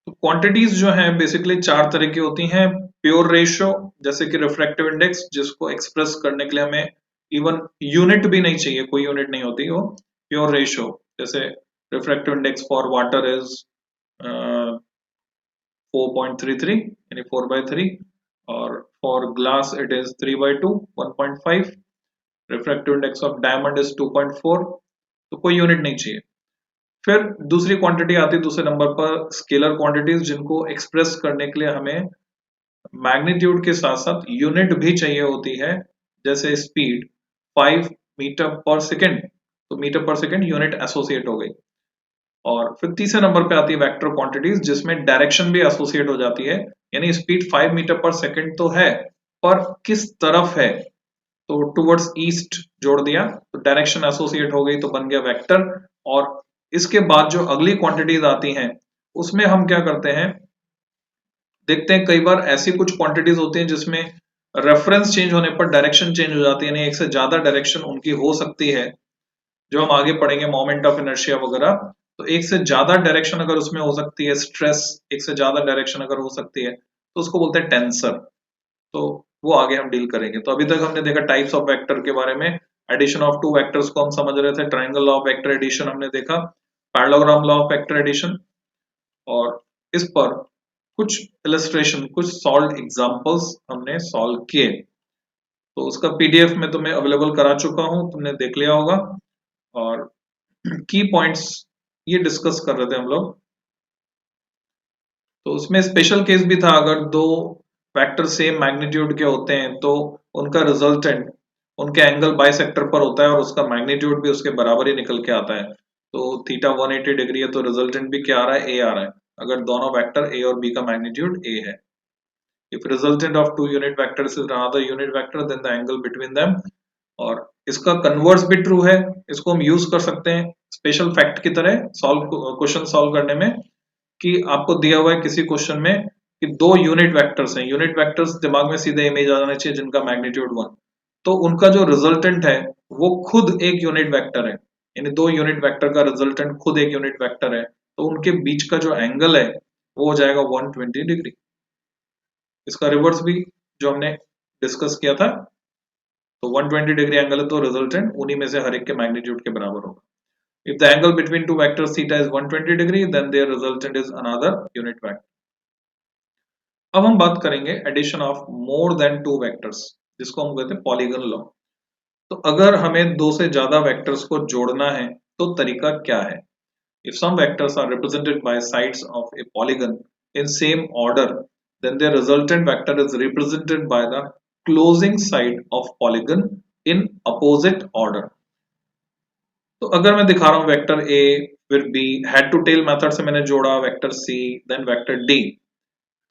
तो क्वांटिटीज जो हैं बेसिकली चार तरह की होती हैं। प्योर रेशियो, जैसे कि रिफ्रैक्टिव इंडेक्स, जिसको एक्सप्रेस करने के लिए हमें इवन यूनिट भी नहीं चाहिए, कोई यूनिट नहीं होती, वो प्योर रेशियो। जैसे refractive index for water is 4.33 यानी 4/3, और for glass it is 3/2 1.5। Refractive index of diamond is 2.4। तो कोई यूनिट नहीं चाहिए। फिर दूसरी क्वांटिटी आती है दूसरे नंबर पर, स्केलर क्वांटिटीज, जिनको एक्सप्रेस करने के लिए हमें मैग्नीट्यूड के साथ साथ यूनिट भी चाहिए होती है। जैसे स्पीड 5 मीटर पर सेकेंड, तो मीटर पर सेकेंड यूनिट एसोसिएट हो गई। और फिर तीसरे नंबर पे आती है वेक्टर क्वांटिटीज, जिसमें डायरेक्शन भी एसोसिएट हो जाती है। यानी स्पीड 5 मीटर पर सेकेंड तो है, पर किस तरफ है, तो टुवर्ड्स ईस्ट जोड़ दिया तो डायरेक्शन एसोसिएट हो गई, तो बन गया वेक्टर। और इसके बाद जो अगली क्वांटिटीज आती हैं उसमें हम क्या करते हैं, देखते हैं कई बार ऐसी कुछ क्वांटिटीज होती हैं जिसमें रेफरेंस चेंज होने पर डायरेक्शन चेंज हो जाती है, यानी एक से ज्यादा डायरेक्शन उनकी हो सकती है, जो हम आगे पढ़ेंगे मोमेंट ऑफ इनर्शिया वगैरह। तो एक से ज्यादा डायरेक्शन अगर उसमें हो सकती है, स्ट्रेस एक से ज्यादा डायरेक्शन अगर हो सकती है, तो उसको बोलते हैं टेंसर। तो वो आगे हम डील करेंगे। तो अभी तक हमने देखा टाइप्स ऑफ वेक्टर के बारे में, एडिशन ऑफ टू वेक्टर्स को हम समझ रहे थे, triangle law of vector addition हमने देखा, parallelogram law of vector addition, और इस पर कुछ इलस्ट्रेशन, कुछ सॉल्व एग्जांपल्स हमने सॉल्व किए। तो उसका पीडीएफ में तुम्हें अवेलेबल करा चुका हूं, तुमने देख लिया होगा। और की पॉइंट्स ये डिस्कस कर रहे थे हम लोग। तो उसमें स्पेशल केस भी था, अगर दो वेक्टर सेम मैग्नीट्यूड के होते हैं तो उनका रिजल्टेंट उनके एंगल बाइसेक्टर पर होता है और उसका मैग्नीट्यूड भी उसके बराबर ही निकल के आता है। तो थीटा 180 डिग्री है, तो रिजल्टेंट भी क्या आ रहा है, ए आ रहा है, अगर दोनों वेक्टर ए और बी का मैग्नीट्यूड ए है। If resultant of two unit vectors is another unit vector then the angle between them. और इसका कन्वर्स भी ट्रू है, इसको हम यूज कर सकते हैं स्पेशल फैक्ट की तरह सॉल्व क्वेश्चन सॉल्व करने में। कि आपको दिया हुआ है किसी क्वेश्चन में कि दो यूनिट वेक्टर्स हैं, यूनिट वेक्टर्स दिमाग में सीधे इमेज आ जाना चाहिए जिनका मैग्नीट्यूड 1, तो उनका जो रिजल्टेंट है वो खुद एक यूनिट वेक्टर है, यानी दो यूनिट वेक्टर का रिजल्टेंट खुद एक यूनिट वेक्टर है, तो उनके बीच का जो एंगल है वो हो जाएगा 120 डिग्री। इसका रिवर्स भी जो हमने डिस्कस किया था, तो 120 डिग्री एंगल है, तो रिजल्टेंट उन्हीं में से हर एक के मैग्नीट्यूड के बराबर होगा। If the angle between two vectors theta is 120 degree, then their resultant is another unit vector. अब हम बात करेंगे addition of more than two vectors, जिसको हम कहते हैं पॉलीगन लॉ। तो अगर हमें दो से ज्यादा वेक्टर्स को जोड़ना है तो तरीका क्या है। If some vectors are represented by sides of a polygon in same order, then their resultant vector is represented by the closing side of polygon in opposite order. तो अगर मैं दिखा रहा हूं वेक्टर ए फिर B, head to tail method से मैंने जोड़ा vector C then vector D,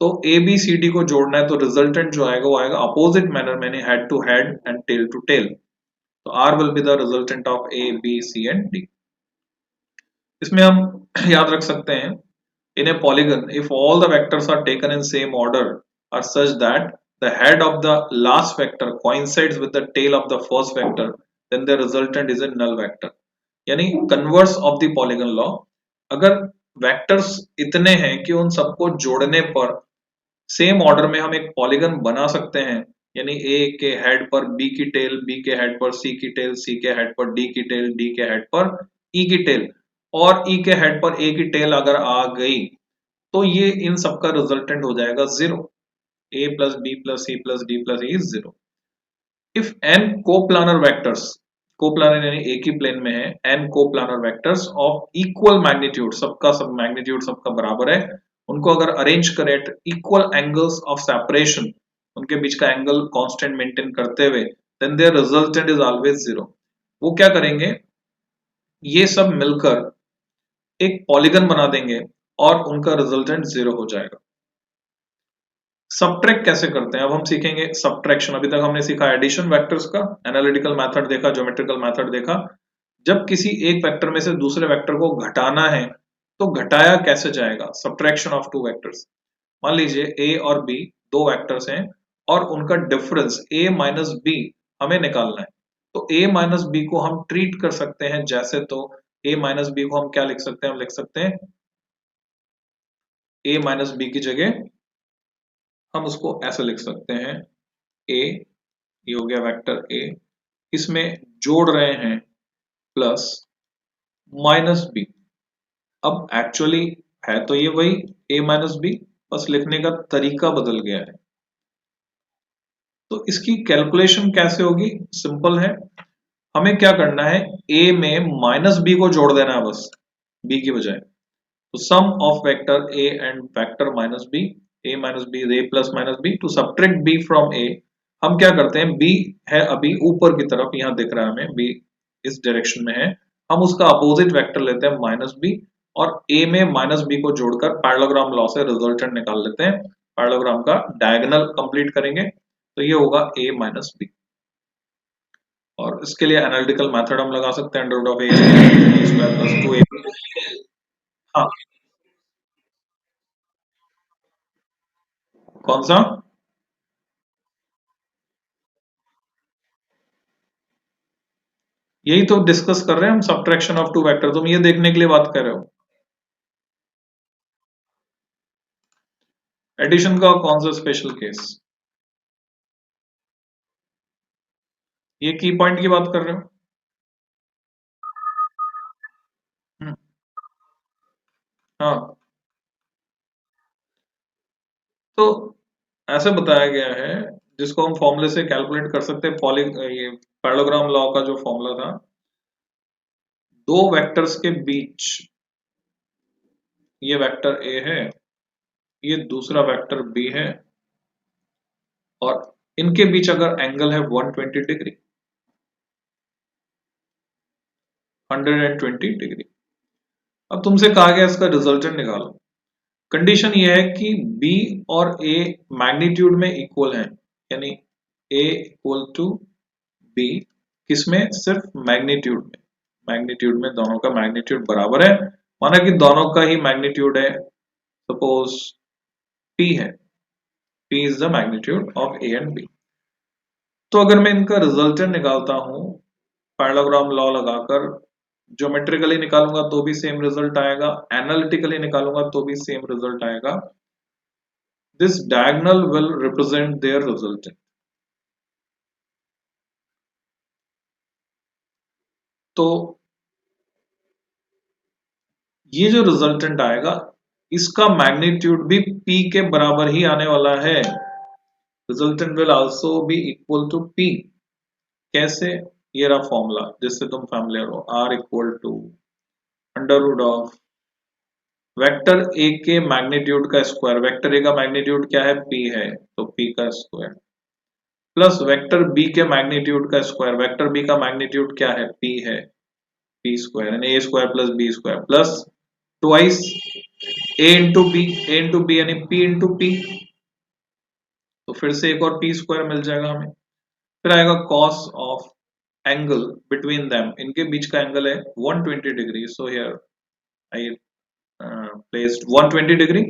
तो ए बी सी डी को जोड़ना है तो रिजल्टेंट जो आएगा वो आएगा अपोजिट मैनर में, head to head and tail to tail. तो R will be the resultant of A B C and D. इसमें हम याद रख सकते हैं, in a polygon if all the vectors are taken in same order are such that the head of the last vector coincides with the tail of the first vector, then the resultant is a null vector। यानी converse of the polygon law, अगर vectors इतने हैं कि उन सबको जोड़ने पर same order में हम एक पॉलीगन बना सकते हैं, यानी ए के हेड पर बी की टेल, बी के हेड पर सी की टेल, सी के हेड पर डी की टेल, डी के हेड पर ई की टेल, और ई के हेड पर ए की टेल अगर आ गई तो ये इन सबका रिजल्टेंट हो जाएगा zero. A plus B plus C plus D plus E is zero. If n coplanar vectors, coplanar यानी एक ही प्लेन में है, n coplanar vectors of equal magnitude, सबका सब मैग्नीट्यूड सबका बराबर है, उनको अगर अरेंज करें at equal angles of separation, उनके बीच का एंगल कांस्टेंट मेंटेन करते हुए, then their resultant is always zero. वो क्या करेंगे, ये सब मिलकर एक पॉलीगन बना देंगे और उनका रिजल्टेंट जीरो हो जाएगा। सबट्रैक्ट कैसे करते हैं अब हम सीखेंगे सबट्रैक्शन। अभी तक हमने सीखा एडिशन वेक्टर्स का, एनालिटिकल मेथड देखा, ज्योमेट्रिकल मेथड देखा। जब किसी एक वेक्टर में से दूसरे वेक्टर को घटाना है तो घटाया कैसे जाएगा, सबट्रैक्शन ऑफ टू वेक्टर्स। मान लीजिए ए और बी दो वेक्टर्स हैं और उनका डिफरेंस ए माइनस बी हमें निकालना है। तो ए माइनस बी को हम ट्रीट कर सकते हैं जैसे, तो ए माइनस बी को हम क्या लिख सकते हैं, हम लिख सकते हैं a माइनस बी की जगह हम उसको ऐसे लिख सकते हैं a, ये हो गया वेक्टर a, इसमें जोड़ रहे हैं प्लस माइनस बी। अब एक्चुअली है तो ये वही a माइनस बी, बस लिखने का तरीका बदल गया है। तो इसकी कैलकुलेशन कैसे होगी? सिंपल है, हमें क्या करना है, a में माइनस बी को जोड़ देना है बस b की बजाय। तो sum of vector a and vector minus B, a minus B a plus minus B, to subtract b from a। हम क्या करते हैं, b है अभी ऊपर की तरफ, यहाँ दिख रहा है हमें b इस डायरेक्शन में है, हम उसका अपोजिट वेक्टर लेते हैं माइनस बी, और a में माइनस बी को जोड़कर पैरेललोग्राम लॉ से रिजल्टेंट निकाल लेते हैं। पैरेललोग्राम का डायगोनल कंप्लीट करेंगे तो ये होगा a माइनस बी। और इसके लिए एनालिटिकल मेथड हम लगा सकते हैं, under root of a square plus 2ab। हाँ, कौन सा? यही तो डिस्कस कर रहे हैं हम, सब्ट्रैक्शन ऑफ टू वेक्टर। तुम ये देखने के लिए बात कर रहे हो, एडिशन का कौन सा स्पेशल केस? ये की पॉइंट की बात कर रहे हो? हम्म, हाँ। तो ऐसे बताया गया है, जिसको हम फॉर्मूले से कैलकुलेट कर सकते हैं, पॉली ये पैरेललोग्राम लॉ का जो फॉर्मूला था, दो वेक्टर्स के बीच, ये वेक्टर ए है, ये दूसरा वेक्टर बी है, और इनके बीच अगर एंगल है 120 डिग्री, 120 डिग्री। अब तुमसे कहा गया इसका रिजल्टेंट निकालो। कंडीशन ये है कि b और a मैग्नीट्यूड में इक्वल हैं, यानी a इक्वल टू b, किसमें? सिर्फ मैग्नीट्यूड में। मैग्नीट्यूड में दोनों का मैग्नीट्यूड बराबर है, माना कि दोनों का ही मैग्नीट्यूड है, सपोज p है, p is the magnitude of a and b। तो अगर मैं इनका रिजल्टेंट निकालता हूं पैरेललोग्राम लॉ लगाकर, ज्योमेट्रिकली निकालूंगा तो भी सेम रिजल्ट आएगा, एनालिटिकली निकालूंगा तो भी सेम रिजल्ट आएगा। This diagonal will represent their resultant। तो ये जो रिजल्टेंट आएगा, इसका मैग्नीट्यूड भी p के बराबर ही आने वाला है। Resultant will also be equal to p। कैसे? ये रहा फॉर्मूला जिससे तुम फैमिलियर हो, r equal to under root of vector a के मैग्नीट्यूड का स्क्वायर, वेक्टर a का मैग्नीट्यूड क्या है? p है, तो p का स्क्वायर, प्लस वेक्टर b के मैग्नीट्यूड का स्क्वायर, वेक्टर b का मैग्नीट्यूड क्या है? p है, p स्क्वायर, यानी a square plus b square, plus twice a into B, a into B यानी p इंटू p, तो फिर से एक और p स्क्वायर मिल जाएगा हमें। फिर आएगा cos of angle between them, इनके बीच का एंगल है 120 degree, so here I placed 120 degree.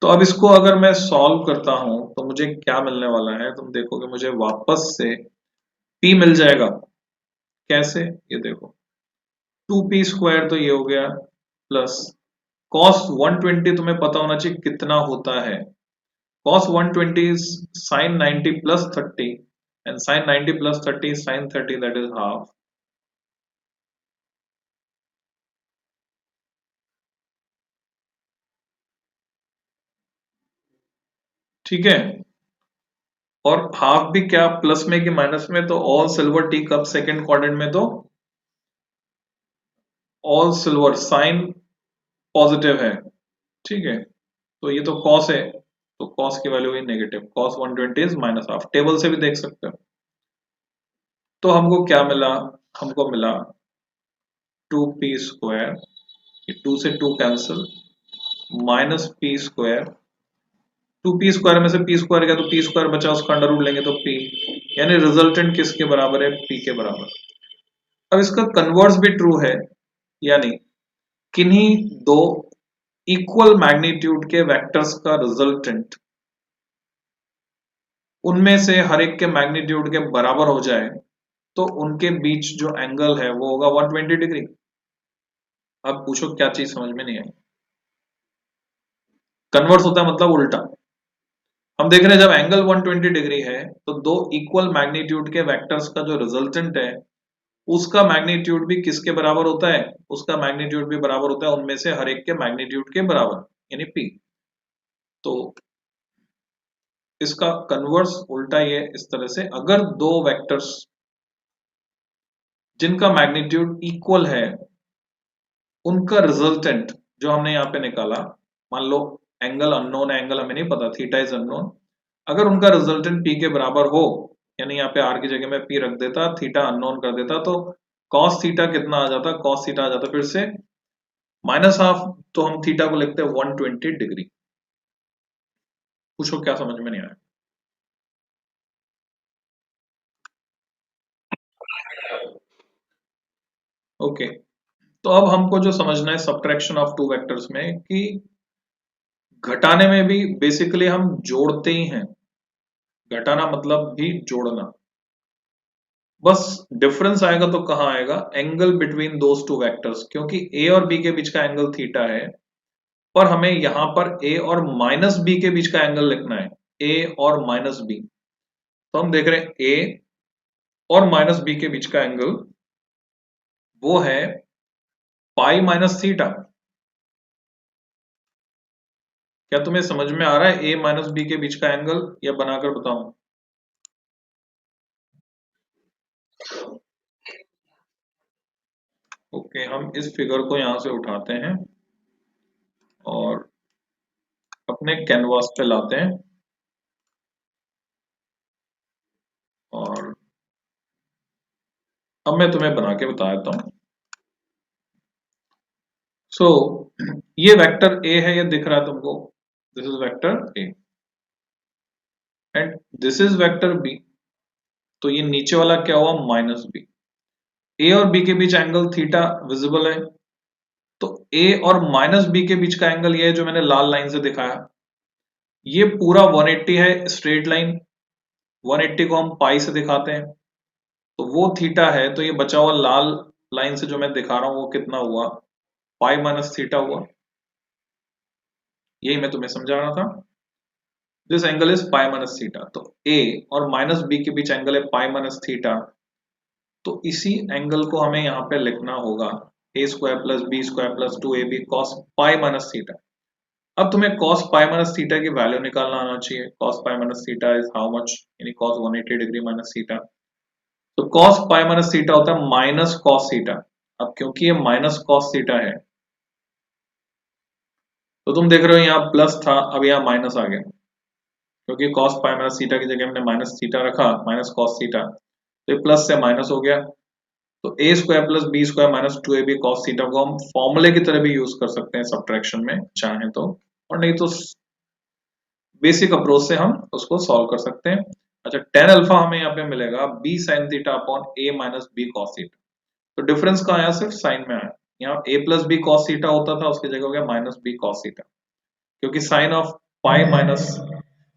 तो अब इसको अगर मैं सॉल्व करता हूं तो मुझे क्या मिलने वाला है, तुम देखोगे मुझे वापस से p मिल जाएगा। कैसे? ये देखो, 2p स्क्वायर तो ये हो गया, प्लस cos 120 तुम्हें पता होना चाहिए कितना होता है। cos 120 is sin 90 plus 30, and sin 90 plus 30 is sin 30, that is half। ठीक है, और हाफ भी क्या, प्लस में कि माइनस में? तो all silver tea cup second quadrant में तो ऑल सिल्वर साइन पॉजिटिव है। ठीक है, तो ये तो cos है, तो cos की वैल्यू हुई negative, cos 120 is minus half, table से भी देख सकते हो। तो हमको क्या मिला? हमको मिला 2p स्क्वायर, 2 से 2 cancel, minus p square, 2p square में से p स्क्वायर गया तो p स्क्वायर बचा, उसका अंडर रूट लेंगे तो p, यानी रिजल्टेंट किसके बराबर है? p के बराबर। अब इसका कन्वर्स भी ट्रू है, यानी किन्हीं दो इक्वल मैग्नीट्यूड के वेक्टर्स का रिजल्टेंट उनमें से हर एक के मैग्नीट्यूड के बराबर हो जाए तो उनके बीच जो एंगल है वो होगा 120 डिग्री। अब पूछो क्या चीज समझ में नहीं आई? कन्वर्स होता है मतलब उल्टा। हम देख रहे हैं जब एंगल 120 डिग्री है तो दो इक्वल मैग्नीट्यूड के वेक्टर्स का जो रिजल्टेंट है उसका मैग्नीट्यूड भी किसके बराबर होता है, उसका मैग्नीट्यूड भी बराबर होता है उनमें से हर एक के मैग्नीट्यूड के बराबर, यानी पी। तो इसका कन्वर्स उल्टा ये इस तरह से, अगर दो वेक्टर्स जिनका मैग्नीट्यूड इक्वल है उनका रिजल्टेंट जो हमने यहाँ पे निकाला, मान लो एंगल अननोन है, एंगल हमें नहीं पता, थीटा इज अननोन, अगर उनका रिजल्टेंट पी के बराबर हो, यानी यहाँ पे आर की जगह में पी रख देता, थीटा अननोन कर देता, तो कॉस थीटा कितना आ जाता, कॉस थीटा आ जाता फिर से माइनस हाफ, तो हम थीटा को लिखते हैं 120 डिग्री। पूछो क्या समझ में नहीं आया। ओके, तो अब हमको जो समझना है सब्ट्रैक्शन ऑफ टू वेक्टर्स में, कि घटाने में भी बेसिकली हम जोड़ते ही हैं, घटाना मतलब भी जोड़ना, बस डिफरेंस आएगा तो कहाँ आएगा, angle between those two vectors, क्योंकि ए और बी के बीच का एंगल थीटा है, पर हमें यहां पर ए और माइनस बी के बीच का एंगल लिखना है, ए और माइनस बी। तो हम देख रहे हैं ए और माइनस बी के बीच का एंगल वो है पाई माइनस थीटा। क्या तुम्हें समझ में आ रहा है ए माइनस बी के बीच का एंगल, या बनाकर बताऊं? ओके, हम इस फिगर को यहां से उठाते हैं और अपने कैनवास पे लाते हैं, और अब मैं तुम्हें बना के बता देता हूं। सो ये वेक्टर ए है, ये दिख रहा है तुमको, this is vector A and this is vector B. तो ये नीचे वाला क्या हुआ, माइनस बी। ए और बी के बीच एंगल थीटा विजिबल है, तो ए और माइनस बी के बीच का एंगल ये है जो मैंने लाल लाइन से दिखाया, ये पूरा 180 है स्ट्रेट लाइन, 180 को हम पाई से दिखाते हैं, तो वो थीटा है, तो ये बचा हुआ लाल लाइन से जो मैं दिखा रहा हूं वो कितना हुआ, पाई माइनस थीटा हुआ। यही मैं तुम्हें समझा रहा था, this angle is pi minus theta. तो ए और माइनस बी के बीच एंगल है पाई माइनस थीटा, तो इसी एंगल को हमें यहाँ पे लिखना होगा A square plus B square plus 2ab cos pi minus theta. अब तुम्हें कॉस पाई माइनस थीटा की वैल्यू निकालना आना चाहिए, cos pi minus theta is how much, यानी कॉस 180 डिग्री माइनस थीटा। तो कॉस पाई माइनस थीटा होता है माइनस कॉस थीटा। अब क्योंकि ये माइनस कॉस थीटा है, तो तुम देख रहे हो यहाँ प्लस था, अब यहाँ माइनस आ गया, क्योंकि कॉस पाई माइनस थीटा की जगह हमने माइनस थीटा रखा, माइनस कॉस थीटा, तो ये प्लस से माइनस हो गया। तो A square plus B square minus 2ab cos theta को हम फॉर्मूले की तरह भी यूज कर सकते हैं सब्ट्रैक्शन में चाहें तो, और नहीं तो बेसिक अप्रोच से हम उसको सॉल्व कर सकते हैं। अच्छा, टेन अल्फा हमें यहाँ पे मिलेगा B sine theta upon A minus B cos theta. तो डिफरेंस कहाँ आया, सिर्फ साइन में आया। यहाँ A plus B cos theta होता था, उसकी जगह हो गया माइनस बी कॉस थीटा, क्योंकि sine of pi minus,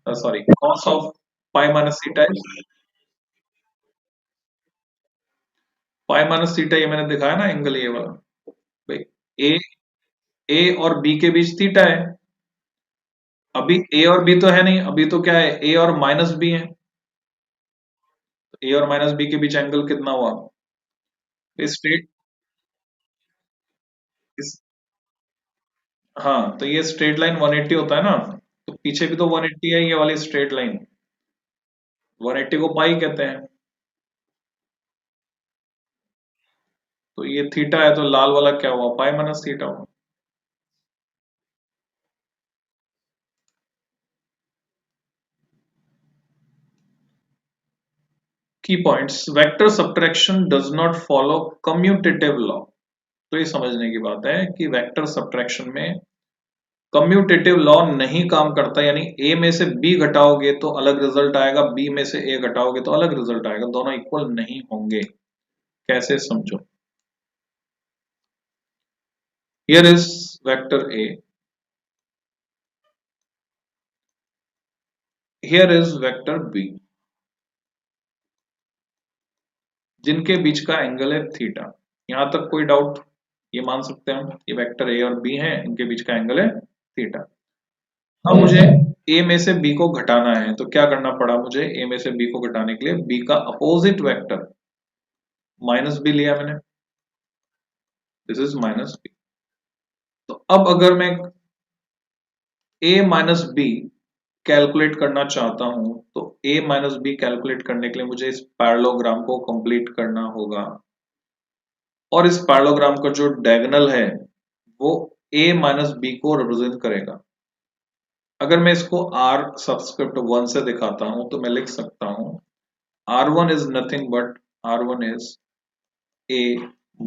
sorry cos of pi minus theta है, पाई माइनस थीटा ये मैंने दिखाया ना एंगल ये वाला, भाई ए ए और बी के बीच थीटा है, अभी ए और बी तो है नहीं, अभी तो क्या है, ए और माइनस बी है, ए और माइनस बी के बीच एंगल कितना हुआ, स्ट्रेट इस, हाँ तो ये स्ट्रेट लाइन 180 होता है ना, तो पीछे भी तो 180 है, ये वाली स्ट्रेट लाइन 180 को पाई कहते हैं, तो ये थीटा है, तो लाल वाला क्या हुआ, पाई माइनस थीटा हुआ। की points, vector subtraction does not follow commutative law. तो ये समझने की बात है कि वेक्टर सब्ट्रैक्शन में कम्यूटेटिव लॉ नहीं काम करता, यानी ए में से बी घटाओगे तो अलग रिजल्ट आएगा, बी में से ए घटाओगे तो अलग रिजल्ट आएगा, दोनों इक्वल नहीं होंगे। कैसे, समझो, here is vector A, here is vector B, जिनके बीच का एंगल है थीटा। यहां तक कोई डाउट, ये मान सकते हैं हम, ये वेक्टर ए और बी हैं, इनके बीच का एंगल है थीटा। अब मुझे ए में से बी को घटाना है, तो क्या करना पड़ा मुझे? ए में से बी को घटाने के लिए बी का अपोजिट वेक्टर माइनस बी लिया मैंने, दिस इज माइनस बी। तो अब अगर मैं ए माइनस बी कैलकुलेट करना चाहता हूं, तो ए माइनस बी कैलकुलेट करने के लिए मुझे इस पैरेललोग्राम को कंप्लीट करना होगा, और इस पैरेललोग्राम का जो डायगोनल है वो ए माइनस बी को रिप्रेजेंट करेगा। अगर मैं इसको r सबस्क्रिप्ट 1 से दिखाता हूं तो मैं लिख सकता हूं r1 is nothing but r1 is a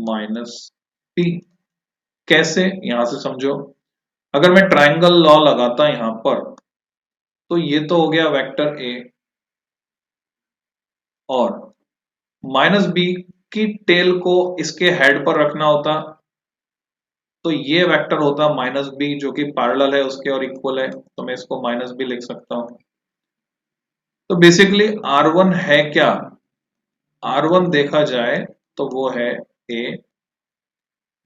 minus b। कैसे, यहां से समझो। अगर मैं ट्रायंगल लॉ लगाता यहां पर, तो ये तो हो गया वेक्टर a, और माइनस बी की टेल को इसके हेड पर रखना होता, तो ये वेक्टर होता माइनस बी, जो कि पैरेलल है उसके और इक्वल है, तो मैं इसको माइनस बी लिख सकता हूं। तो बेसिकली R1 है क्या? R1 देखा जाए तो वो है A,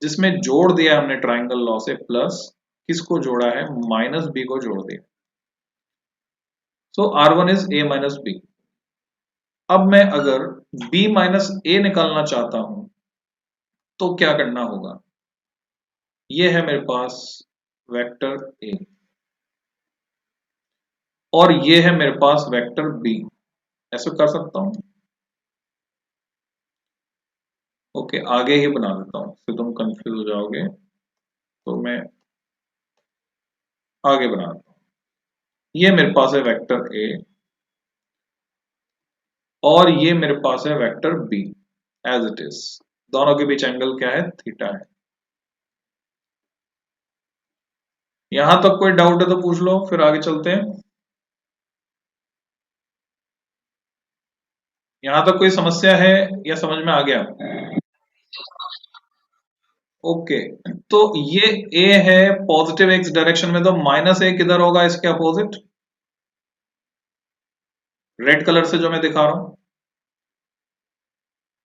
जिसमें जोड़ दिया हमने ट्रायंगल लॉ से, प्लस किसको जोड़ा है? माइनस बी को जोड़ दिया। So R1 is A minus B. अब मैं अगर B माइनस A निकालना चाहता हूं तो क्या करना होगा? ये है मेरे पास वेक्टर A, और ये है मेरे पास वेक्टर B। ऐसे कर सकता हूं? ओके, आगे ही बना देता हूं, फिर तुम कंफ्यूज हो जाओगे, तो मैं आगे बना देता हूं। ये मेरे पास है वेक्टर A, और ये मेरे पास है vector B as it is. दोनों के बीच एंगल क्या है? थीटा है। यहां तक कोई डाउट है तो पूछ लो, फिर आगे चलते हैं। यहां तक कोई समस्या है या समझ में आ गया? ओके, तो ये A है पॉजिटिव एक्स डायरेक्शन में, तो माइनस A किधर होगा इसके अपोजिट? रेड कलर से जो मैं दिखा रहा हूं,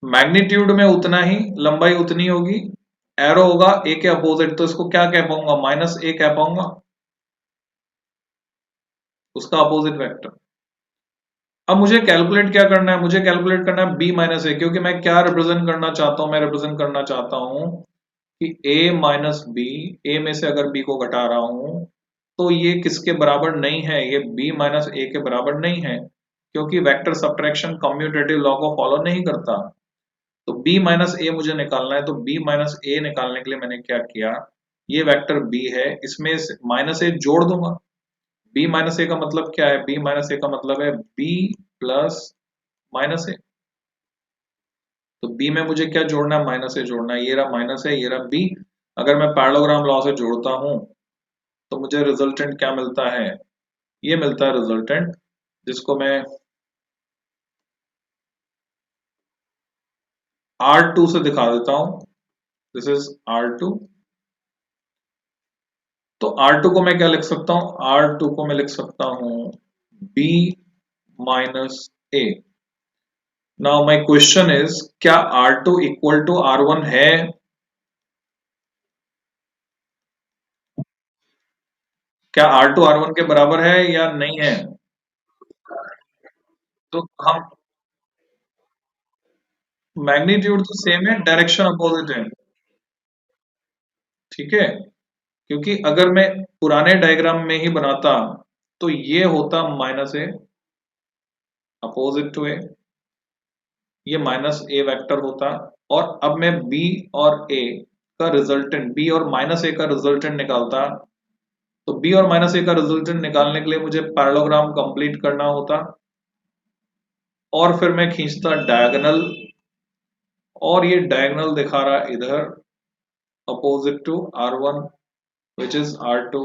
मैग्नीट्यूड में उतना ही, लंबाई उतनी होगी, एरो होगा A के अपोजिट, तो इसको क्या कह पाऊंगा? माइनस A कह पाऊंगा, उसका अपोजिट वेक्टर। अब मुझे कैलकुलेट क्या करना है? मुझे कैलकुलेट करना है B माइनस ए, क्योंकि मैं क्या रिप्रेजेंट करना चाहता हूं? मैं रिप्रेजेंट करना चाहता हूं कि A माइनस बी, ए में से अगर B को घटा रहा हूं तो ये किसके बराबर नहीं है? ये B माइनस ए के बराबर नहीं है, क्योंकि वेक्टर सबट्रैक्शन कम्यूटेटिव लॉ को फॉलो नहीं करता। तो B माइनस ए मुझे निकालना है, तो B माइनस ए निकालने के लिए मैंने क्या किया? ये वेक्टर B है, इसमें माइनस ए जोड़ दूंगा। B माइनस ए का मतलब क्या है? B माइनस ए का मतलब है B प्लस माइनस ए। तो B में मुझे क्या जोड़ना है? माइनस ए जोड़ना है। ये रहा माइनस है, ये रहा B। अगर मैं पैरेललोग्राम लॉ से जोड़ता हूं तो मुझे रिजल्टेंट क्या मिलता है? ये मिलता है रिजल्टेंट, जिसको मैं R2 से दिखा देता हूं। This is R2। तो R2 को मैं क्या लिख सकता हूं? R2 को मैं लिख सकता हूं B minus A. Now my question is, क्या R2 इक्वल टू R1 है? क्या R2 R1 के बराबर है या नहीं है? तो हम, मैग्नीट्यूड तो सेम है, डायरेक्शन अपोजिट है। ठीक है, क्योंकि अगर मैं पुराने डायग्राम में ही बनाता तो ये होता माइनस ए अपोजिट टू ए, ये माइनस ए वेक्टर होता, और अब मैं बी और ए का रिजल्टेंट, बी और माइनस ए का रिजल्टेंट निकालता, तो बी और माइनस ए का रिजल्टेंट निकालने के लिए मुझे पैरेललोग्राम कंप्लीट करना होता, और फिर मैं खींचता डायगोनल, और ये डायगोनल दिखा रहा इधर opposite to R1 which is R2।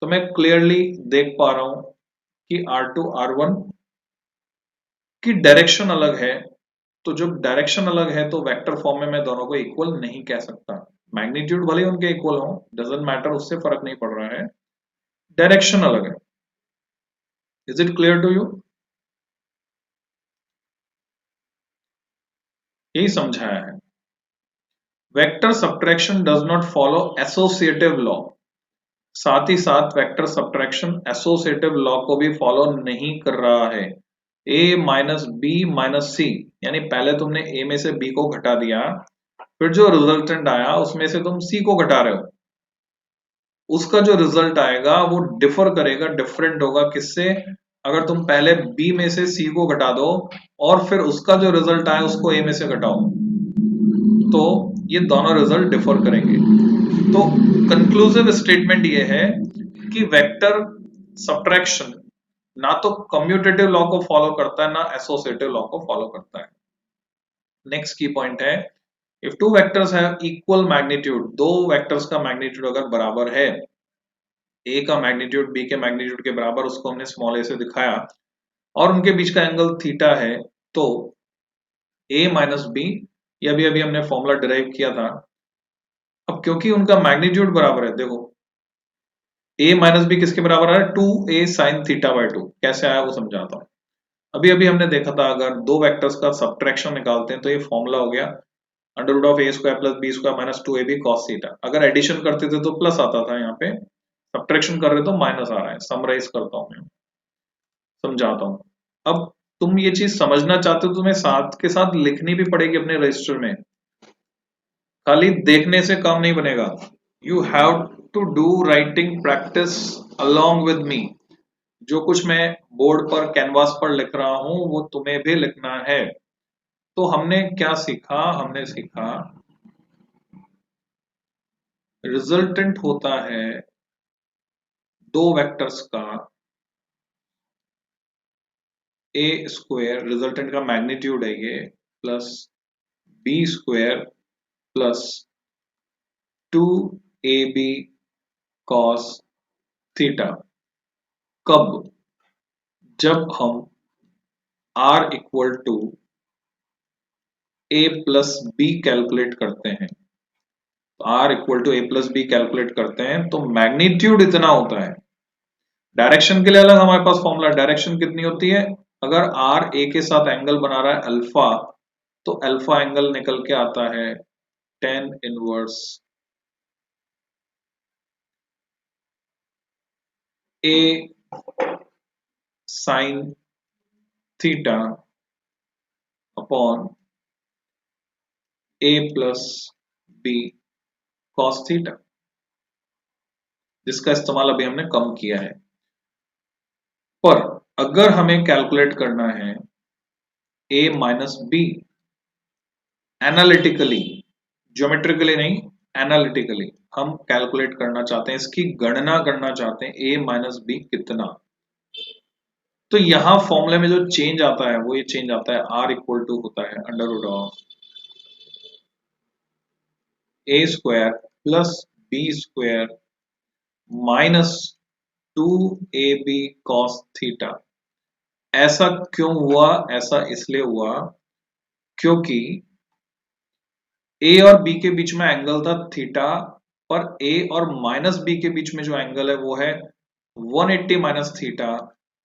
तो मैं क्लियरली देख पा रहा हूं कि R2 R1 की डायरेक्शन अलग है। तो जब डायरेक्शन अलग है तो वेक्टर फॉर्म में मैं दोनों को इक्वल नहीं कह सकता। मैग्नीट्यूड भले ही उनके इक्वल हो, डजंट मैटर, उससे फर्क नहीं पड़ रहा है, डायरेक्शन अलग है। Is it clear to you? यही समझाया है। Vector subtraction does not follow associative law. साथ ही साथ वेक्टर सब्ट्रैक्शन एसोसिएटिव लॉ को भी फॉलो नहीं कर रहा है। a माइनस बी माइनस सी, यानी पहले तुमने a में से b को घटा दिया, फिर जो रिजल्टेंट आया उसमें से तुम c को घटा रहे हो, उसका जो रिजल्ट आएगा वो डिफर करेगा, डिफरेंट होगा किससे? अगर तुम पहले b में से c को घटा दो और फिर उसका जो रिजल्ट आए उसको a में से घटाओ, तो ये दोनों रिजल्ट डिफर करेंगे। तो कंक्लूसिव स्टेटमेंट ये है कि वेक्टर सब्ट्रैक्शन ना तो कम्यूटेटिव लॉ को फॉलो करता है ना एसोसिएटिव लॉ को फॉलो करता है। नेक्स्ट की पॉइंट है, if two vectors have equal magnitude, दो वेक्टर्स का मैग्नीट्यूड अगर बराबर है, ए का मैग्नीट्यूड बी के मैग्नीट्यूड के बराबर, उसको हमने स्मॉल ए से दिखाया, और उनके बीच का एंगल थीटा है, तो ए माइनस बी, ये अभी अभी हमने फॉर्मूला डिराइव किया था। अब क्योंकि उनका मैग्नीट्यूड बराबर है, देखो a माइनस बी किसके बराबर है? 2a sine theta by 2। कैसे आया वो समझाता हूं। अभी अभी हमने देखा था अगर दो वेक्टर्स का सब्ट्रैक्शन निकालते हैं तो ये फॉर्मूला हो गया under root of A square plus B square minus 2ab cos theta. अगर एडिशन करते थे तो प्लस आता था, यहाँ पे सब्ट्रैक्शन कर रहे तो माइनस आ रहा है। समराइज करता हूं मैं, समझाता हूं। अब तुम ये चीज समझना चाहते हो तो तुम्हें साथ के साथ लिखनी भी पड़ेगी अपने रजिस्टर में, खाली देखने से काम नहीं बनेगा। You have to do writing practice along with me. जो कुछ मैं बोर्ड पर कैनवास पर लिख रहा हूं वो तुम्हें भी लिखना है। तो हमने क्या सीखा? हमने सीखा रिजल्टेंट होता है दो वेक्टर्स का ए स्क्वायर, रिजल्टेंट का मैग्नीट्यूड है ये, plus B square plus 2ab cos theta. कब? जब हम r equal to a plus b calculate करते हैं, तो r equal to a plus b calculate करते हैं तो मैग्नीट्यूड इतना होता है। डायरेक्शन के लिए अलग हमारे पास फॉर्मूला, डायरेक्शन कितनी होती है? अगर r a के साथ एंगल बना रहा है अल्फा, तो अल्फा एंगल निकल के आता है tan inverse a sine theta upon a plus B cos theta, जिसका इस्तेमाल अभी हमने कम किया है। पर अगर हमें कैलकुलेट करना है a minus b analytically, geometrically नहीं, एनालिटिकली हम कैलकुलेट करना चाहते हैं, इसकी गणना करना चाहते हैं a माइनस बी कितना, तो यहां फॉर्मूले में जो चेंज आता है वो ये चेंज आता है, r इक्वल टू होता है under root of a square plus B square minus 2ab cos theta. ऐसा क्यों हुआ? ऐसा इसलिए हुआ क्योंकि a और b के बीच में एंगल था थीटा, पर a और माइनस b के बीच में जो एंगल है वो है 180 minus theta,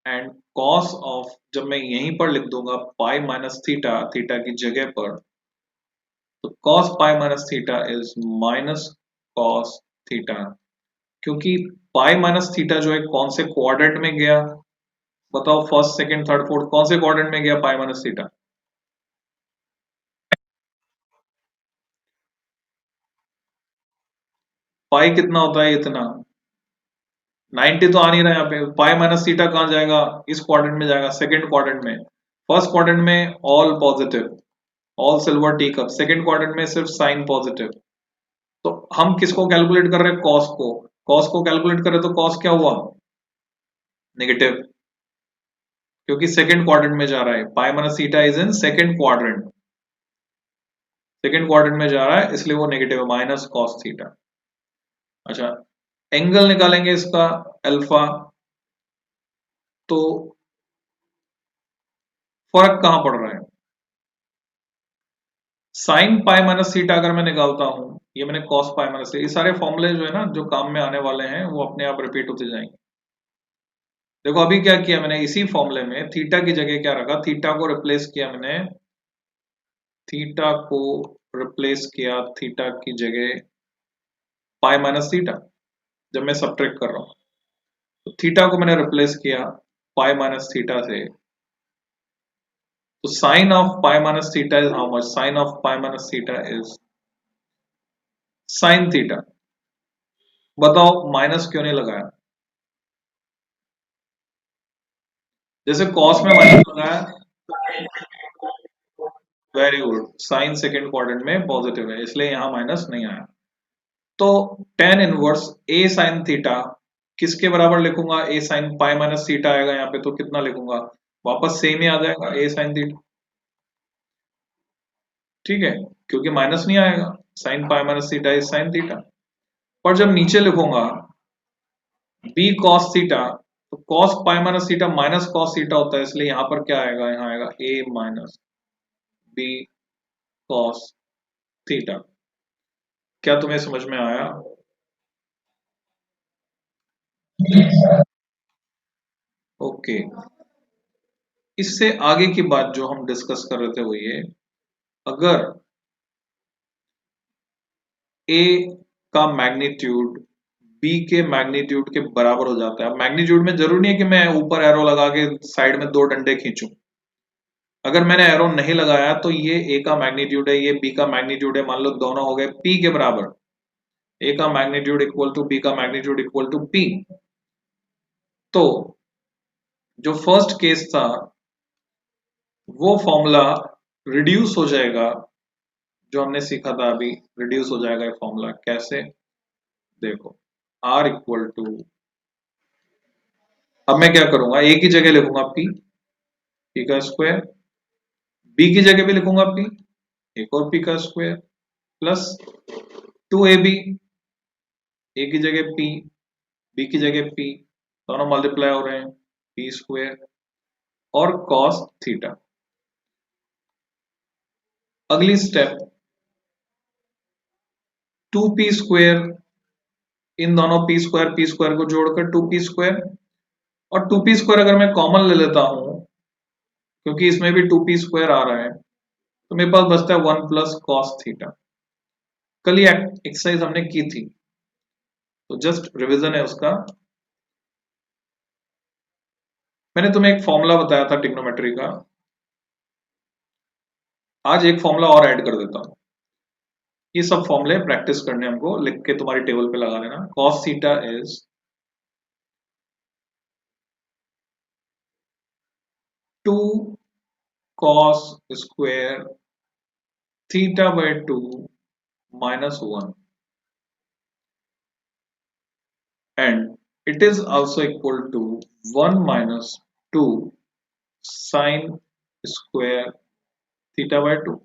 and cos of, जब मैं यहीं पर लिख दूंगा पाई माइनस थीटा, थीटा की जगह पर, तो cos pi minus theta is minus cos theta. क्योंकि पाई माइनस थीटा जो है कौन से क्वाड्रेंट में गया? बताओ, फर्स्ट सेकंड थर्ड फोर्थ, कौन से क्वाड्रेंट में गया पाई माइनस थीटा? पाई कितना होता है? इतना। 90 तो आ नहीं रहा यहाँ पे। पाई माइनस थीटा कहाँ जाएगा? इस क्वाड्रेंट में जाएगा, सेकंड क्वाड्रेंट में। फर्स्ट क्वाड्रेंट में all positive, all silver tea cup. Second quadrant में सिर्फ साइन पॉजिटिव। तो हम किसको कैलकुलेट कर रहे हैं? कॉस को। कॉस को कैलकुलेट करें तो कॉस क्या हुआ? नेगेटिव, क्योंकि सेकंड क्वाड्रेंट में जा रहा है। Pi minus theta is in second quadrant, second quadrant में जा रहा है, इसलिए वो नेगेटिव है, माइनस कॉस थीटा। अच्छा, एंगल निकालेंगे इसका अल्फा, तो फर्क कहां पड़ रहा है? साइन पाई माइनस थीटा अगर मैं निकालता हूं, ये मैंने कॉस पाई माइनस, ये सारे फॉर्मूले जो है ना जो काम में आने वाले हैं वो अपने आप रिपीट होते जाएंगे। देखो अभी क्या किया मैंने, इसी फॉर्मूले में थीटा की जगह क्या रखा? थीटा को रिप्लेस किया मैंने, थीटा को रिप्लेस किया, थीटा की जगह पाई माइनस थीटा। जब मैं सब्ट्रैक्ट कर रहा हूं, तो थीटा को मैंने रिप्लेस किया पाई माइनस थीटा से, तो sine of pi minus theta is how much, sine of pi minus theta is sine theta. बताओ माइनस क्यों नहीं लगाया? जैसे कॉस में माइनस लगाया, very good, sine second quadrant में पॉजिटिव है इसलिए यहां माइनस नहीं आया। तो tan inverse a sine theta किसके बराबर लिखूंगा? A sine pi minus theta आएगा यहाँ पे, तो कितना लिखूंगा? वापस सेम ही आ जाएगा, ए साइन थीटा। ठीक है, क्योंकि माइनस नहीं आएगा, sign pi minus theta is sine theta. और जब नीचे लिखूंगा बी कॉस थीटा, तो cos pi minus theta minus cos theta होता है, इसलिए यहां पर क्या आएगा? यहाँ आएगा ए माइनस बी कॉस थीटा। क्या तुम्हें समझ में आया? ओके, इससे आगे की बात जो हम डिस्कस कर रहे थे वो ये, अगर ए का मैग्नीट्यूड बी के मैग्नीट्यूड के बराबर हो जाता है। मैग्नीट्यूड में जरूरी नहीं है कि मैं ऊपर एरो लगा के साइड में दो डंडे खींचूं। अगर मैंने एरो नहीं लगाया तो ये ए का मैग्नीट्यूड है, ये बी का मैग्नीट्यूड है, मान लो दोनों हो गए पी के बराबर, ए का मैग्नीट्यूड इक्वल टू बी का मैग्नीट्यूड इक्वल टू पी। तो जो फर्स्ट केस था वो फॉर्मूला रिड्यूस हो जाएगा, जो हमने सीखा था अभी, रिड्यूस हो जाएगा ये फॉर्मूला। कैसे? देखो, आर इक्वल टू, अब मैं क्या करूंगा, ए की जगह लिखूंगा पी, पी का स्क्वायर, बी की जगह भी लिखूंगा पी, एक और पी का square, plus two A B, A की जगह पी, बी की जगह पी, दोनों मल्टीप्लाई हो रहे हैं, पी स्क्वायर और कॉस थीटा। अगली स्टेप, टू पी स्क्वायर, इन दोनों पी स्क्वायर को जोड़कर टू पी स्क्वायर, और टू पी स्क्वायर अगर मैं कॉमन ले लेता हूं, क्योंकि इसमें भी टू पी स्क्वायर आ रहा है, तो मेरे पास बचता है वन प्लस कॉस थीटा। कल ये एक्सरसाइज हमने की थी, तो जस्ट रिवीजन है उसका। मैंने तुम्हें एक फॉर्मूला बताया था ट्रिग्नोमेट्री का, आज एक फॉर्मूला और ऐड कर देता हूं। ये सब फॉर्मूले प्रैक्टिस करने हमको, लिख के तुम्हारी टेबल पे लगा लेना। Cos theta is two cos square theta by two minus one, and it is also equal to 1 minus 2 sin square theta by 2।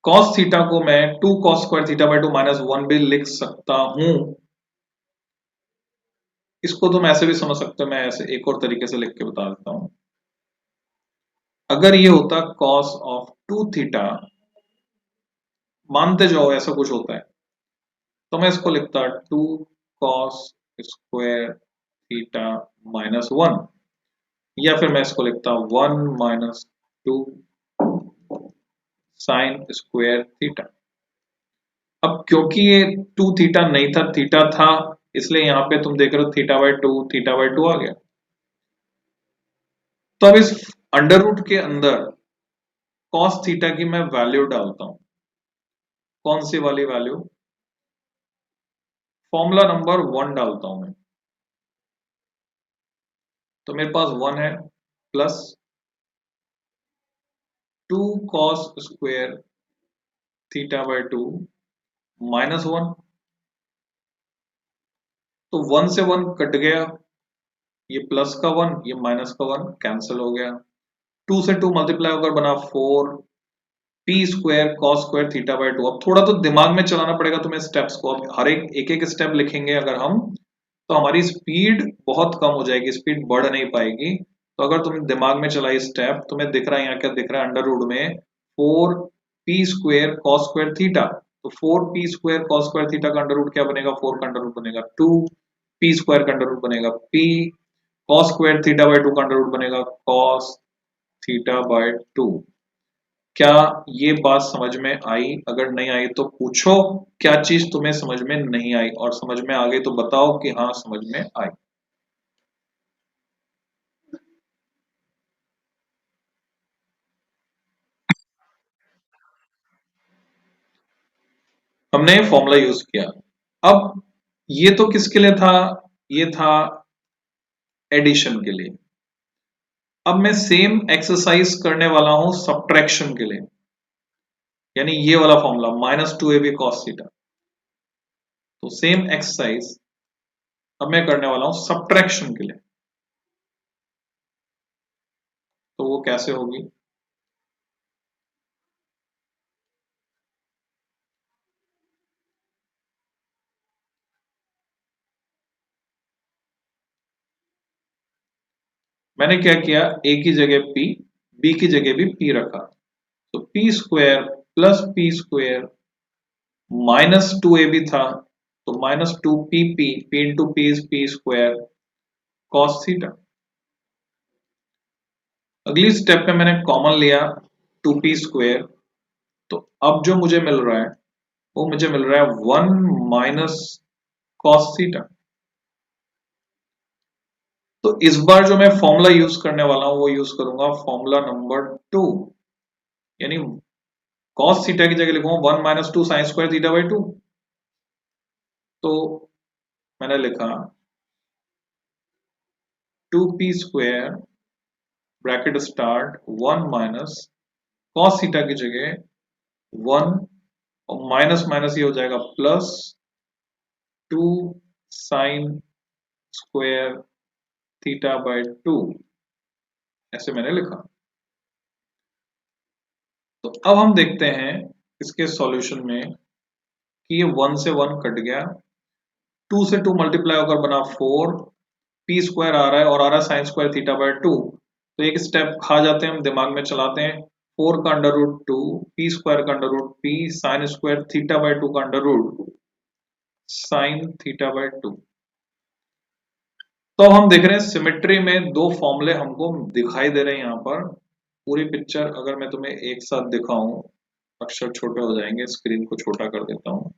cos theta को मैं 2 cos square theta by 2 minus 1 भी लिख सकता हूं। इसको तुम ऐसे भी समझ सकते हो, मैं ऐसे एक और तरीके से लिख के बता देता हूं। अगर ये होता cos ऑफ 2 थीटा, मानते जाओ ऐसा कुछ होता है, तो मैं इसको लिखता 2 cos स्क्वायर थीटा माइनस 1, या फिर मैं इसको लिखता 1 माइनस 2 साइन स्क्वायर थीटा। अब क्योंकि ये 2 थीटा नहीं था, थीटा था, इसलिए यहां पे तुम देख रहे हो थीटा बाय 2 आ गया। तो अब इस अंडर रूट के अंदर कॉस थीटा की मैं वैल्यू डालता हूं। कौन सी वाली वैल्यू? फॉर्मूला नंबर 1 डालता हूं मैं। तो मेरे पास 1 है, plus 2 cos square theta by 2 minus 1, तो 1 से 1 कट गया, ये प्लस का 1, ये माइनस का 1 कैंसिल हो गया, 2 से 2 मल्टीप्लाई होकर बना 4 P square cos square theta by 2। अब थोड़ा तो दिमाग में चलाना पड़ेगा तुम्हें स्टेप्स को। अब हर एक एक स्टेप लिखेंगे अगर हम, तो हमारी स्पीड बहुत कम हो जाएगी, स्पीड बढ़ नहीं पाएगी। तो अगर तुम दिमाग में चलाई स्टेप, तुम्हें दिख रहा है यहाँ क्या दिख रहा है, अंडर रूट में 4 P square cos square theta, तो 4 P square cos square theta का अंडर रूट क्या बनेगा? 4 का अंडर रूट बनेगा 2, पी स्क्वायर का अंडर रूट बनेगा P, cos square theta by 2 का अंडर रूट बनेगा कॉस थीटा बाय 2। क्या ये बात समझ में आई? अगर नहीं आई तो पूछो क्या चीज तुम्हें समझ में नहीं आई, और समझ में आ गई तो बताओ कि हाँ समझ में आई। हमने फॉर्मूला यूज किया। अब ये तो किसके लिए था? ये था एडिशन के लिए। अब मैं सेम एक्सरसाइज करने वाला हूं सब्ट्रैक्शन के लिए, यानी ये वाला फॉर्मूला -2ab cos थीटा। तो सेम एक्सरसाइज अब मैं करने वाला हूं सब्ट्रैक्शन के लिए। तो वो कैसे होगी? मैंने क्या किया, a की जगह p, b की जगह भी p रखा। तो P square plus P square -2ab था, तो -2pp, p into P is P square cos theta. अगली स्टेप में मैंने कॉमन लिया 2p स्क्वायर। तो अब जो मुझे मिल रहा है वो मुझे मिल रहा है 1 माइनस कॉस थीटा। तो इस बार जो मैं फॉर्मूला यूज करने वाला हूं वो यूज करूंगा फॉर्मूला नंबर 2, यानी कॉस थीटा की जगह लिखूंगा 1 minus 2 sign square theta by 2। तो मैंने लिखा 2p square bracket start 1 minus cos theta की जगह 1, और माइनस माइनस ये हो जाएगा plus 2 sign square theta by 2, ऐसे मैंने लिखा। तो अब हम देखते हैं इसके सॉल्यूशन में कि ये 1 से 1 कट गया, 2 से 2 मल्टीप्लाई होकर बना 4, पी स्क्वायर आ रहा है और आ रहा है साइन स्क्वायर थीटा बाय 2। तो एक स्टेप खा जाते हैं, हम दिमाग में चलाते हैं। 4 का अंडर रूट 2, पी स्क्वायर का under root p, sine square theta by 2 का under root sine theta by 2। तो हम देख रहे हैं सिमेट्री में दो फॉर्मूले हमको दिखाई दे रहे हैं यहाँ पर। पूरी पिक्चर अगर मैं तुम्हें एक साथ दिखाऊं, अक्षर छोटे हो जाएंगे, स्क्रीन को छोटा कर देता हूं।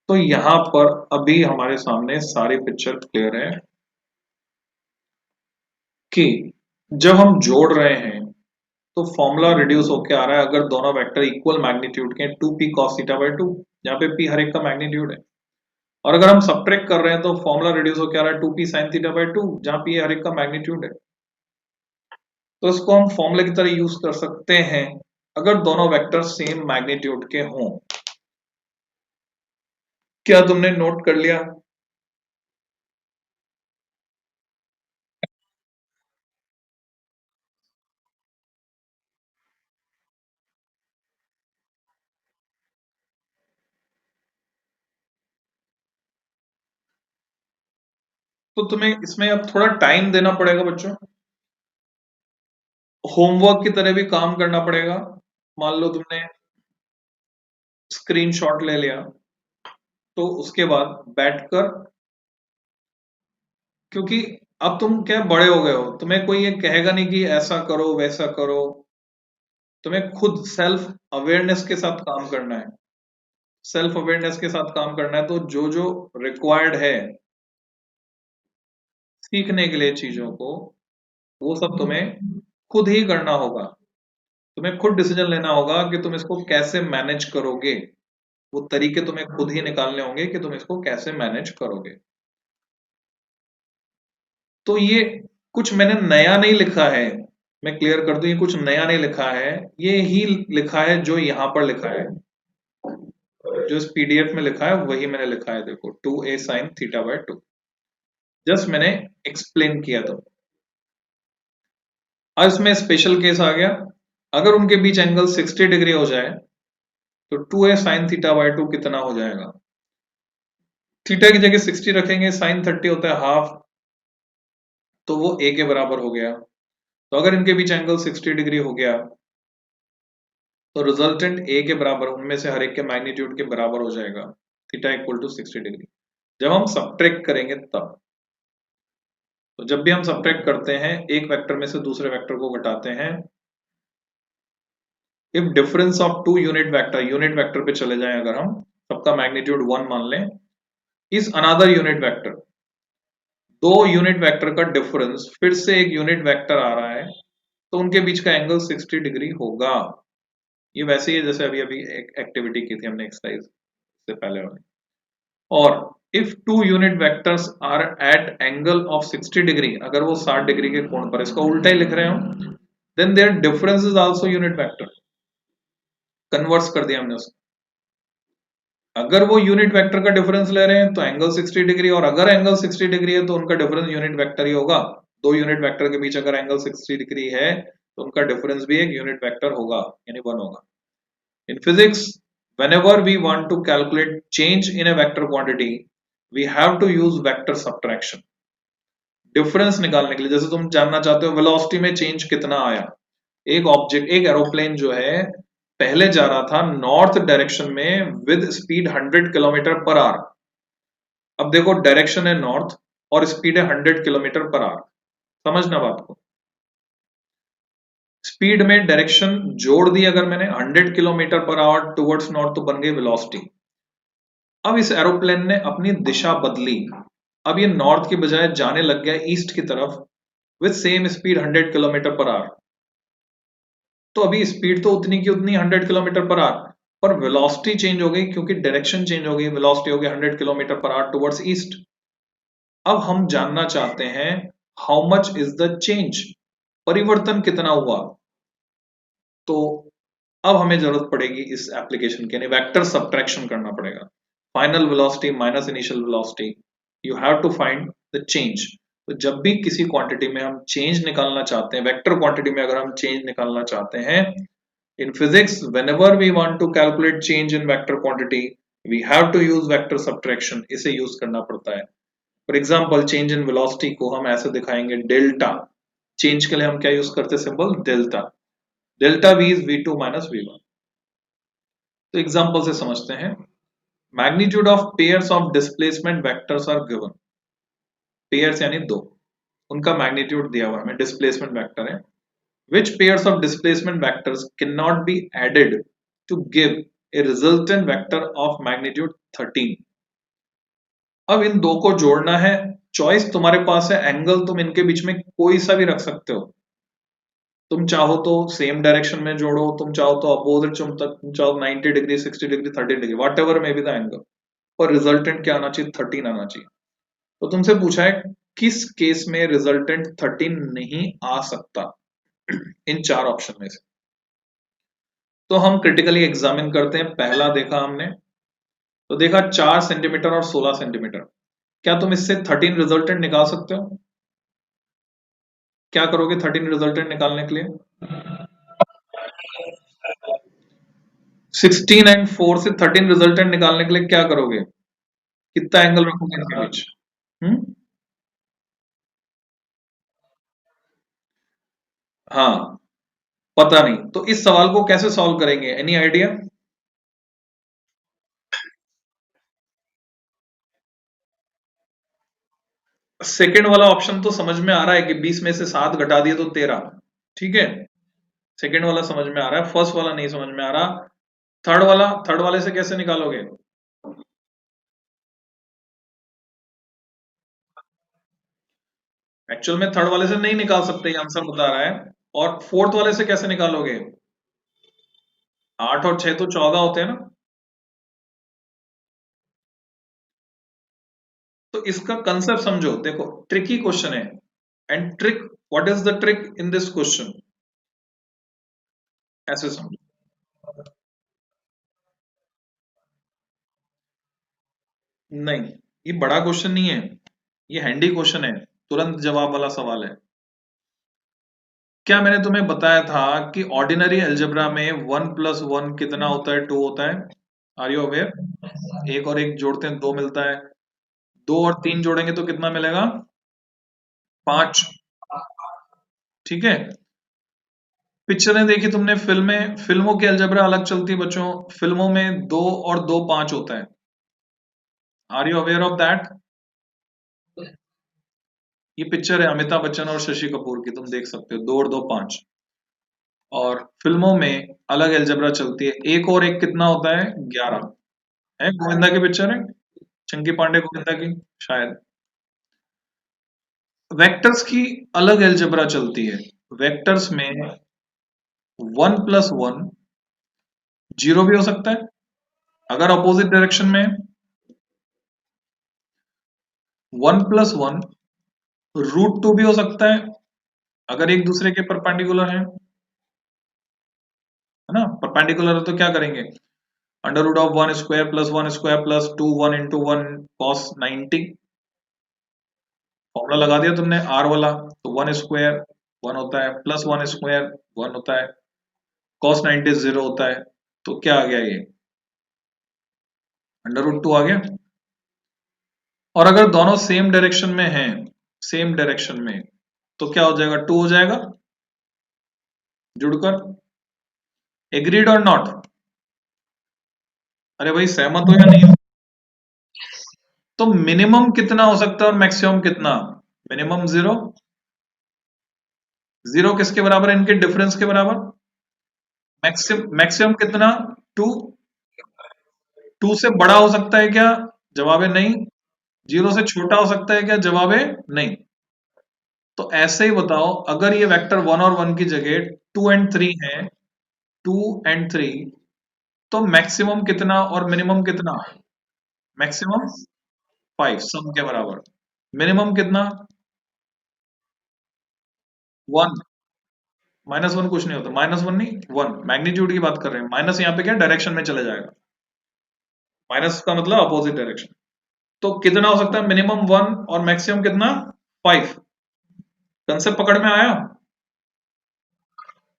तो यहाँ पर अभी हमारे सामने सारी पिक्चर क्लियर है कि जब हम जोड़ रहे हैं तो फॉर्मूला रिड्यूस होकर आ रहा है अगर दोनों वेक्टर इक्वल मैग्नीट्यूड के, 2p cos थीटा बाय 2, जहाँ पे p हर एक का मैग्नीट्यूड है। और अगर हम सब्ट्रैक्ट कर रहे हैं तो फॉर्मूला रिड्यूस होकर आ रहा है 2p sin थीटा बाय 2, जहाँ p हर एक का मैग्नीट्यूड है। तो इसको हम फॉर्मूले की तरह यूज कर सकते हैं अगर दोनों वेक्टर सेम मैग्नीट्यूड के हों। क्या तुमने नोट कर लिया? तो तुम्हें इसमें अब थोड़ा टाइम देना पड़ेगा बच्चों, होमवर्क की तरह भी काम करना पड़ेगा। मान लो तुमने स्क्रीनशॉट ले लिया, तो उसके बाद बैठकर, क्योंकि अब तुम क्या बड़े हो गए हो, तुम्हें कोई ये कहेगा नहीं कि ऐसा करो वैसा करो। तुम्हें खुद सेल्फ अवेयरनेस के साथ काम करना है। सेल्फ अवेयरनेस के साथ काम करना है, तो जो जो रिक्वायर्ड है सीखने के लिए चीजों को, वो सब तुम्हें खुद ही करना होगा। तुम्हें खुद डिसीजन लेना होगा कि तुम इसको कैसे मैनेज करोगे। वो तरीके तुम्हें खुद ही निकालने होंगे कि तुम इसको कैसे मैनेज करोगे। तो ये कुछ मैंने नया नहीं लिखा है, मैं क्लियर कर दूं, ये कुछ नया नहीं लिखा है, ये ही लिखा है जो यहाँ पर लिखा है। जो इस पीडीएफ में लिखा है वही मैंने लिखा है, देखो 2a sin theta by 2, just मैंने एक्सप्लेन किया। तो अब इसमें स्पेशल केस आ गया, अगर उनके बीच एंगल 60 डिग्री हो जाए तो 2a sin थीटा बाय 2 कितना हो जाएगा? थीटा की जगह 60 रखेंगे, साइन 30 होता है हाफ, तो वो a के बराबर हो गया। तो अगर इनके बीच एंगल 60 डिग्री हो गया तो रिजल्टेंट a के बराबर, उनमें से हर एक के मैग्नीट्यूड के बराबर हो जाएगा, थीटा इक्वल टू 60 डिग्री। जब हम सब्ट्रैक्ट करेंगे तब, तो जब भी हम सब्ट्रैक्ट करते हैं एक वेक्टर में से दूसरे वेक्टर को घटाते हैं, if difference of two unit vector पे चले जाएं अगर हम, सबका मैग्नीट्यूड 1 मान लें, इज अनदर यूनिट वेक्टर, दो यूनिट वेक्टर का डिफरेंस फिर से एक यूनिट वेक्टर आ रहा है, तो उनके बीच का एंगल 60 डिग्री होगा। ये वैसे ही है जैसे अभी अभी एक एक्टिविटी की थी हमने एक्सरसाइज से पहले वाली। और if two unit vectors are at angle of 60 डिग्री, अगर वो 60 डिग्री के कोण पर, इसका उल्टा ही लिख रहे हो, then their difference is also unit vector. Converse कर दिया हमने उसको। अगर वो यूनिट वेक्टर का डिफरेंस ले रहे हैं तो एंगल 60 डिग्री, और अगर एंगल 60 डिग्री है तो उनका डिफरेंस यूनिट वेक्टर ही होगा। दो यूनिट वेक्टर के बीच अगर एंगल 60 डिग्री है तो उनका डिफरेंस भी एक यूनिट वेक्टर होगा, यानी 1 होगा। In physics, whenever we want to calculate change in a vector quantity, we have to use vector subtraction. Difference निकालने के लिए, जैसे तुम जानना चाहते हो वेलोसिटी में चेंज कितना आया, एक ऑब्जेक्ट, एक एरोप्लेन जो है पहले जा रहा था नॉर्थ डायरेक्शन में with speed 100 kilometre per hour. अब देखो डायरेक्शन है नॉर्थ और स्पीड है 100 किलोमीटर पर आवर। समझना बात को, स्पीड में डायरेक्शन जोड़ दी अगर मैंने 100 kilometre per hour towards north, तो बन गई वेलोसिटी। अब इस एरोप्लेन ने अपनी दिशा बदली, अब ये नॉर्थ की बजाय जाने लग गया ईस्ट की तरफ with same speed 100 kilometre per hour. तो अभी स्पीड तो उतनी की उतनी 100 किलोमीटर पर आवर, पर वेलोसिटी चेंज हो गई क्योंकि डायरेक्शन चेंज हो गई, वेलोसिटी हो गई 100 kilometre per hour towards east. अब हम जानना चाहते हैं how much is the change, परिवर्तन कितना हुआ। तो अब हमें जरूरत पड़ेगी इस एप्लीकेशन के, यानी वेक्टर सब्ट्रैक्शन करना पड़ेगा। Final velocity minus initial velocity, you have to find the change. तो जब भी किसी क्वांटिटी में हम चेंज निकालना चाहते हैं, वेक्टर क्वांटिटी में अगर हम चेंज निकालना चाहते हैं, in physics whenever we want to calculate change in vector quantity, we have to use vector subtraction. इसे यूज करना पड़ता है। For example change in velocity को हम ऐसे दिखाएंगे, डेल्टा। चेंज के लिए हम क्या यूज करते हैं, symbol delta. Delta v is v2 minus v1। तो एग्जांपल से समझते हैं। Magnitude of pairs of displacement vectors are given. Pairs यानी दो, उनका मैग्नीट्यूड दिया हुआ है, डिस्प्लेसमेंट वेक्टर है। Which pairs of displacement vectors can not be added to give a resultant vector of magnitude 13। अब इन दो को जोड़ना है, चॉइस तुम्हारे पास है, एंगल तुम इनके बीच में कोई सा भी रख सकते हो। तुम चाहो तो सेम डायरेक्शन में जोड़ो, तुम चाहो तो अपोजिट, तुम चाहो 90 degree, 60 degree, 30 degree, what ever may be the angle, और रिजल्टेंट क्या आना चाहिए, 13 आना चाहिए। तो तुमसे पूछा है किस केस में रिजल्टेंट 13 नहीं आ सकता इन चार ऑप्शन में से। तो हम क्रिटिकली एग्जामिन करते हैं। पहला देखा हमने, तो देखा 4 सेंटीमीटर और 16 सेंटीमीटर। क्या तुम इससे 13 रिजल्टेंट निकाल सकते हो? क्या करोगे 13 रिजल्टेंट निकालने के लिए? 16 एंड 4 से 13 रिजल्टेंट निकालने के लिए क्या करोगे? कितना एंगल रखोगे इनके बीच? हम्म, हाँ, पता नहीं। तो इस सवाल को कैसे सॉल्व करेंगे, एनी आइडिया? सेकंड वाला ऑप्शन तो समझ में आ रहा है कि 20 में से 7 घटा दिए तो 13। ठीक है, सेकंड वाला समझ में आ रहा है, फर्स्ट वाला नहीं समझ में आ रहा। थर्ड वाले से कैसे निकालोगे? एक्चुअल में थर्ड वाले से नहीं निकाल सकते, ये आंसर बता रहा है। और फोर्थ वाले से कैसे निकालोगे? 8 और 6 तो 14 होते हैं ना। तो इसका कंसेप्ट समझो, देखो ट्रिकी क्वेश्चन है। And trick, what is the trick in this question? ऐसे समझो। नहीं, ये बड़ा क्वेश्चन नहीं है, ये हैंडी क्वेश्चन है, तुरंत जवाब वाला सवाल है। क्या मैंने तुम्हें बताया था कि ऑर्डिनरी अलजेब्रा में 1 + 1 कितना होता है, 2 होता है। Are you aware? एक और एक जोड़ते हैं 2 मिलता है, 2 और 3 जोड़ेंगे तो कितना मिलेगा? 5। ठीक है। पिक्चरें देखी तुमने, फिल्में, फिल्मों की अलजेब्रा अलग चलती है बच्चों। फिल्मों में 2 और 2 5 होता है। Are you aware of that? ये पिक्चर है अमिताभ बच्चन और शशि कपूर की, तुम देख सकते हो, 2 और 2 5। और फिल्मों में अलग अलजेब्रा चलती है। एक और एक कितना होता है? 11 है। गोविंदा की पिक्चर है, चंकी पांडे गोविंदा की शायद। वेक्टर्स की अलग अलजेब्रा चलती है। वेक्टर्स में 1+1 जीरो भी हो सकता है अगर अपोजिट डायरेक्शन में। 1+1 √2 भी हो सकता है अगर एक दूसरे के परपेंडिकुलर है ना। परपेंडिकुलर है तो क्या करेंगे? √1² + 1² + 2 1 × 1 cos 90। फॉर्मूला लगा दिया तुमने आर वाला, तो 1² 1 होता है, +1² 1 होता है, cos 90 0 होता है। तो क्या आ गया ये? √2 आ गया। और अगर दोनों सेम डायरेक्शन में हैं, सेम डायरेक्शन में, तो क्या हो जाएगा? 2 हो जाएगा जुड़कर। एग्रीड और नॉट? अरे भाई सहमत हो या नहीं? तो मिनिमम कितना हो सकता है और मैक्सिमम कितना? मिनिमम 0। 0 किसके बराबर है? इनके डिफरेंस के बराबर। मैक्सिमम कितना? 2। 2 से बड़ा हो सकता है क्या? जवाब है नहीं। 0 से छोटा हो सकता है क्या? जवाब है नहीं। तो ऐसे ही बताओ, अगर ये वेक्टर 1 और 1 की जगह 2 एंड 3 है, 2 एंड 3, तो मैक्सिमम कितना और मिनिमम कितना? मैक्सिमम 5 सम के बराबर। मिनिमम कितना? 1। -1 कुछ नहीं होता, -1 नहीं 1, मैग्नीट्यूड की बात कर रहे हैं। माइनस यहाँ पे क्या डायरेक्शन में चले जाएगा, माइनस का मतलब अपोजिट डायरेक्शन। तो कितना हो सकता है? मिनिमम 1 और मैक्सिमम कितना? 5। कंसेप्ट पकड़ में आया?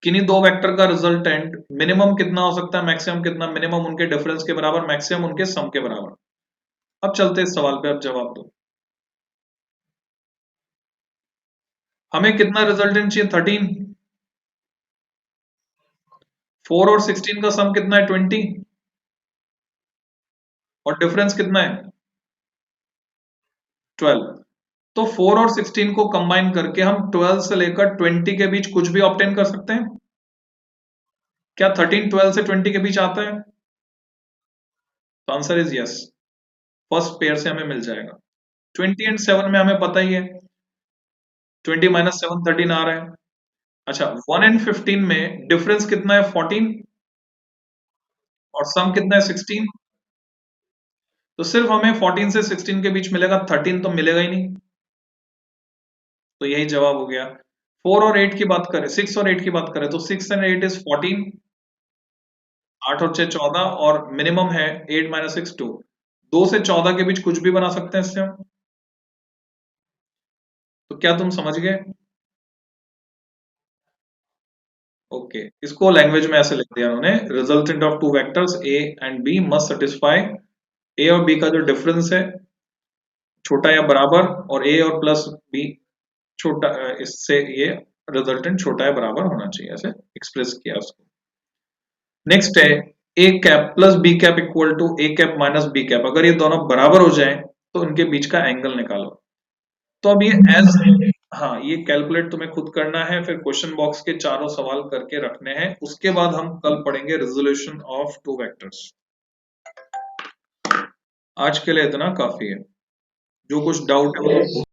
किन्हीं दो वेक्टर का रिजल्टेंट मिनिमम कितना हो सकता है, मैक्सिमम कितना? मिनिमम उनके डिफरेंस के बराबर, मैक्सिमम उनके सम के बराबर। अब चलते इस सवाल पे, अब जवाब दो। हमें कितना रिजल्टेंट चाहिए? 13। 4 और 16 का सम कितना है? 20। और डिफरेंस कितना है? 12। तो 4 और 16 को कंबाइन करके हम 12 से लेकर 20 के बीच कुछ भी ऑब्टेन कर सकते हैं। क्या 13 12 से 20 के बीच आता है? तो answer is yes. First pair से हमें मिल जाएगा। 20 एंड 7 में हमें पता ही है, 20 -7 13 आ रहा है। अच्छा, 1 एंड 15 में डिफरेंस कितना है? 14। और सम कितना है? 16। तो सिर्फ हमें 14 से 16 के बीच मिलेगा, 13 तो मिलेगा ही नहीं। तो यही जवाब हो गया। 4 और 8 की बात करें, 6 और 8 की बात करें, तो 6 एंड 8 इज 14। 8 और 6 14, और मिनिमम है 8 -6 2। 2 से 14 के बीच कुछ भी बना सकते हैं इससे हम। तो क्या तुम समझ गए? ओके, इसको लैंग्वेज में ऐसे लिख दिया उन्होंने, resultant of two vectors A and B must satisfy, A और बी का जो डिफरेंस है छोटा या बराबर, और ए और प्लस बी छोटा, इससे ये रिजल्टेंट छोटा या बराबर होना चाहिए, ऐसे एक्सप्रेस किया उसको। नेक्स्ट है A cap plus B cap equal to A cap minus B cap. अगर ये दोनों बराबर हो जाएं तो उनके बीच का एंगल निकालो। तो अब ये एज, हाँ ये कैलकुलेट तुम्हें खुद करना है, फिर क्वेश्चन बॉक्स के चारों सवाल करके रखने हैं। उसके बाद हम कल पढ़ेंगे रिजोल्यूशन ऑफ टू वेक्टर्स। आज के लिए इतना काफी है। जो कुछ डाउट है वो